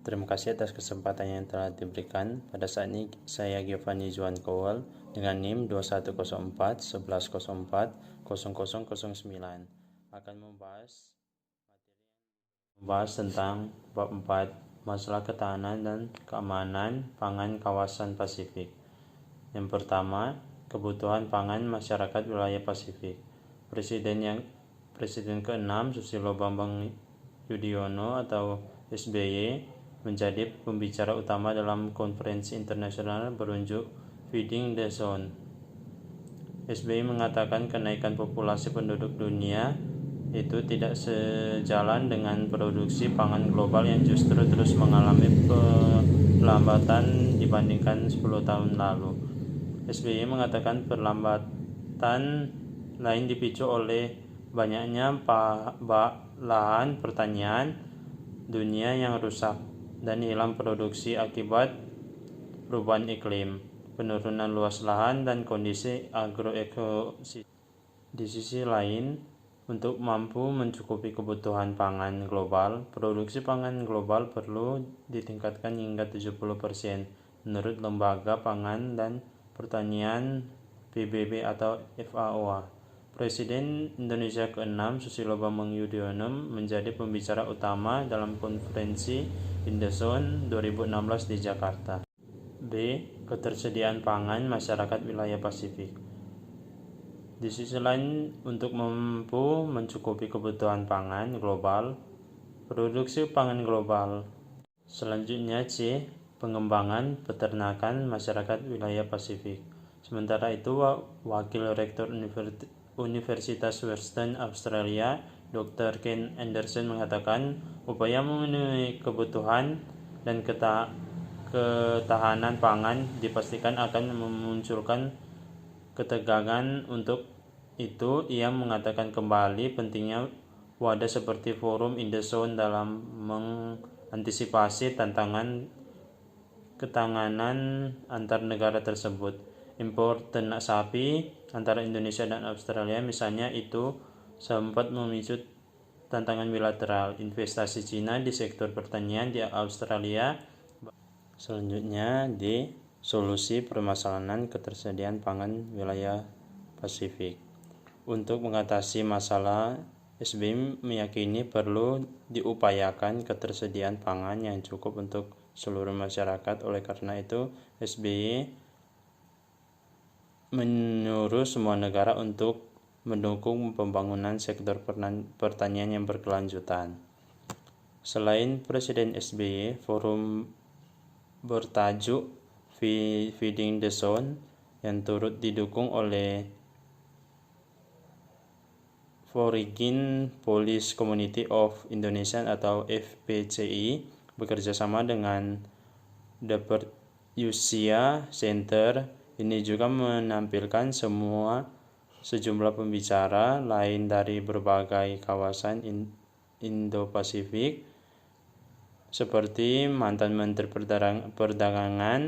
Terima kasih atas kesempatan yang telah diberikan. Pada saat ini saya Giovanni Juan Kowal dengan NIM 2104 1104 0009 akan membahas tentang bab 4 masalah ketahanan dan keamanan pangan kawasan Pasifik. Yang pertama, kebutuhan pangan masyarakat wilayah Pasifik. Presiden ke-6 Susilo Bambang Yudhoyono atau SBY menjadi pembicara utama dalam konferensi internasional berunjuk Feeding the Zone. SBY mengatakan kenaikan populasi penduduk dunia itu tidak sejalan dengan produksi pangan global yang justru terus mengalami perlambatan dibandingkan 10 tahun lalu. SBY mengatakan perlambatan lain dipicu oleh banyaknya lahan pertanian dunia yang rusak dan hilang produksi akibat perubahan iklim, penurunan luas lahan, dan kondisi agroekosistem. Di sisi lain, untuk mampu mencukupi kebutuhan pangan global, produksi pangan global perlu ditingkatkan hingga 70% menurut Lembaga Pangan dan Pertanian PBB atau FAO. Presiden Indonesia ke-6 Susilo Bambang Yudhoyono menjadi pembicara utama dalam konferensi In the Zone 2016 di Jakarta. B. Ketersediaan pangan masyarakat wilayah Pasifik. Di sisi lain, untuk mampu mencukupi kebutuhan pangan global, produksi pangan global. Selanjutnya C. Pengembangan peternakan masyarakat wilayah Pasifik. Sementara itu, Wakil Rektor Universitas Western Australia, Dr. Ken Anderson mengatakan upaya memenuhi kebutuhan dan ketahanan pangan dipastikan akan memunculkan ketegangan. Untuk itu, ia mengatakan kembali pentingnya wadah seperti Forum in the Zone dalam mengantisipasi tantangan ketanganan antar negara tersebut. Impor ternak sapi antara Indonesia dan Australia misalnya itu sempat memicu tantangan bilateral. Investasi Cina di sektor pertanian di Australia. Selanjutnya D. Solusi permasalahan ketersediaan pangan wilayah Pasifik. Untuk mengatasi masalah, SBY meyakini perlu diupayakan ketersediaan pangan yang cukup untuk seluruh masyarakat. Oleh karena itu, SBY menyuruh semua negara untuk mendukung pembangunan sektor pertanian yang berkelanjutan. Selain Presiden SBY, forum bertajuk Feeding the Zone yang turut didukung oleh Foreign Policy Community of Indonesia atau FPCI bekerjasama dengan The Perussia Center. Ini juga menampilkan sejumlah pembicara lain dari berbagai kawasan Indo-Pasifik seperti mantan Menteri Perdagangan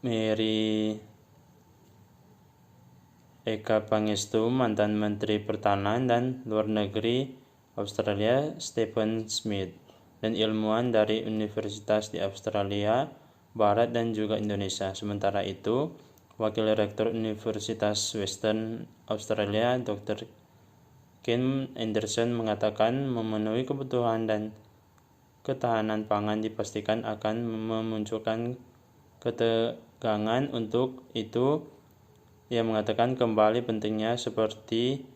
Mary Eka Pangestu, mantan Menteri Pertahanan dan Luar Negeri Australia Stephen Smith, dan ilmuwan dari universitas di Australia Barat dan juga Indonesia. Sementara itu, Wakil Rektor Universitas Western Australia Dr. Ken Anderson mengatakan memenuhi kebutuhan dan ketahanan pangan dipastikan akan memunculkan ketegangan. Untuk itu, ia mengatakan kembali pentingnya seperti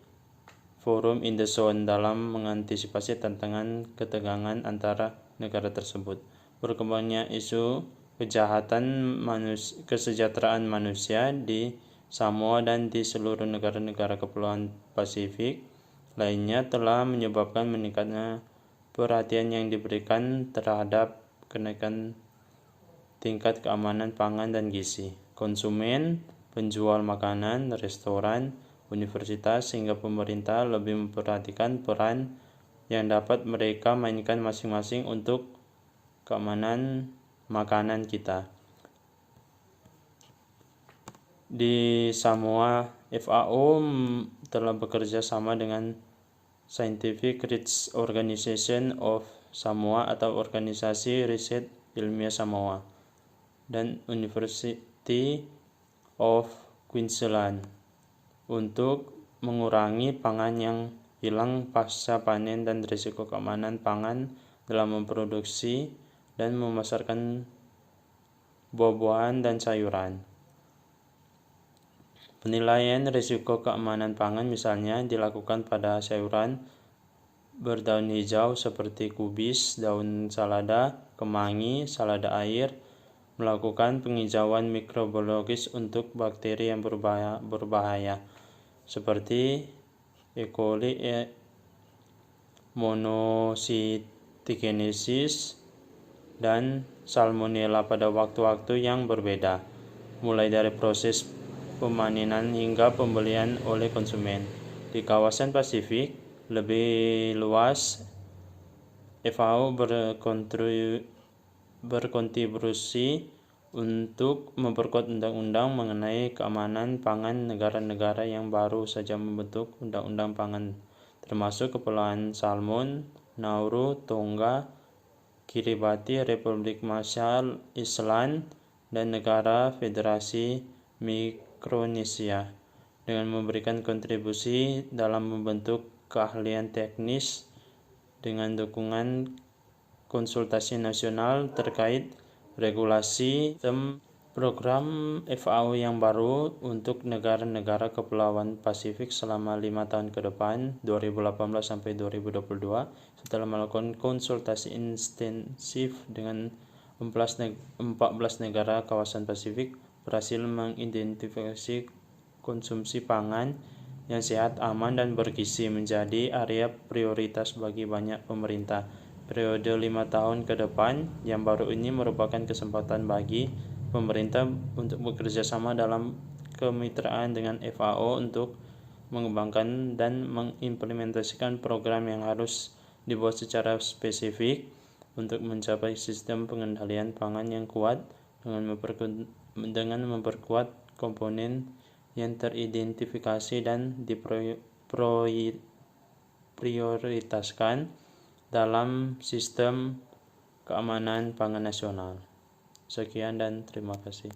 Forum in the Zone dalam mengantisipasi tantangan ketegangan antara negara tersebut. Berkembangnya isu kesejahteraan manusia di Samoa dan di seluruh negara-negara Kepulauan Pasifik lainnya telah menyebabkan meningkatnya perhatian yang diberikan terhadap kenaikan tingkat keamanan pangan dan gizi. Konsumen, penjual makanan, restoran, universitas, hingga pemerintah lebih memperhatikan peran yang dapat mereka mainkan masing-masing untuk keamanan makanan kita. Di Samoa, FAO telah bekerja sama dengan Scientific Research Organization of Samoa atau Organisasi Riset Ilmiah Samoa, dan University of Queensland untuk mengurangi pangan yang hilang pasca panen dan risiko keamanan pangan dalam memproduksi dan memasarkan buah-buahan dan sayuran. Penilaian risiko keamanan pangan misalnya dilakukan pada sayuran berdaun hijau seperti kubis, daun salada, kemangi, salada air, melakukan penghijauan mikrobiologis untuk bakteri yang berbahaya seperti E. coli, monocytogenesis, dan salmonella pada waktu-waktu yang berbeda, mulai dari proses pemanenan hingga pembelian oleh konsumen. Di kawasan Pasifik lebih luas, FAO berkontribusi untuk memperkuat undang-undang mengenai keamanan pangan negara-negara yang baru saja membentuk undang-undang pangan, termasuk Kepulauan Salmon, Nauru, Tonga, Kiribati, Republik Marshall Islands, dan Negara Federasi Mikronesia, dengan memberikan kontribusi dalam membentuk keahlian teknis dengan dukungan konsultasi nasional terkait regulasi sistem program FAO yang baru untuk negara-negara Kepulauan Pasifik selama 5 tahun ke depan 2018 sampai 2022. Setelah melakukan konsultasi intensif dengan 14 negara kawasan Pasifik, berhasil mengidentifikasi konsumsi pangan yang sehat, aman, dan bergizi menjadi area prioritas bagi banyak pemerintah. Periode 5 tahun ke depan yang baru ini merupakan kesempatan bagi pemerintah untuk bekerja sama dalam kemitraan dengan FAO untuk mengembangkan dan mengimplementasikan program yang harus dibuat secara spesifik untuk mencapai sistem pengendalian pangan yang kuat dengan memperkuat komponen yang teridentifikasi dan diprioritaskan dalam sistem keamanan pangan nasional. Sekian dan terima kasih.